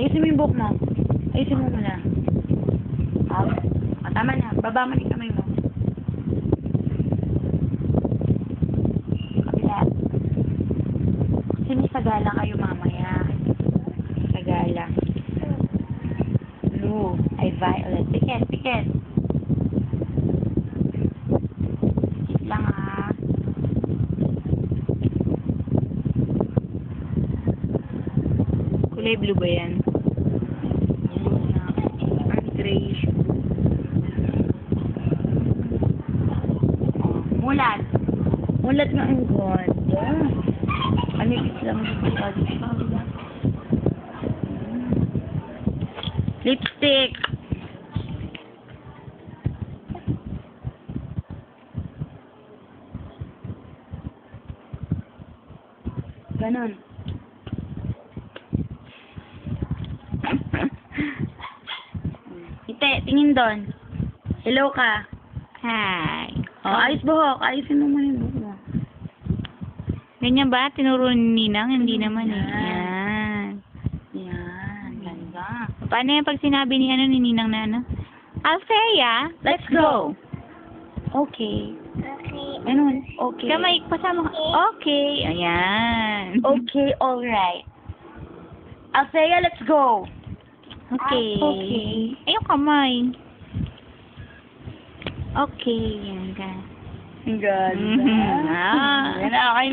Ayusin mo yung buhok mo. Ayusin mo muna. Up. Tama na. Baba mo yung kamay mo. Kabila. Kasi may sagala kayo mamaya. Sagala. Blue. Ay, violet. Pikit, pikit. Pikit lang ha. Kulay blue ba yan? Blue na. Ang grayish. Mulat. Mulat nga ang ganda. Anipis lang siya. Lipstick. Ganon. Ite, tingin doon. Hello ka. Hi. Oh, ayos buhok. Ayusin mo muna yung buhok mo. Ganyan ba? Tinuro ni Ninang? Hindi naman eh. Yan. Yan. Yan. Ganda. Paano yung pag sinabi ni Ninang na ano? Althea, let's go. Okay. Okay. Ganun. Okay. Kamay, pasama ka. Okay. Ayan. Okay, alright. Althea, let's go. Okay. Okay. Ay, yung kamay. Okay. Yan ka. Ganda. Ah. Yan na, okay na.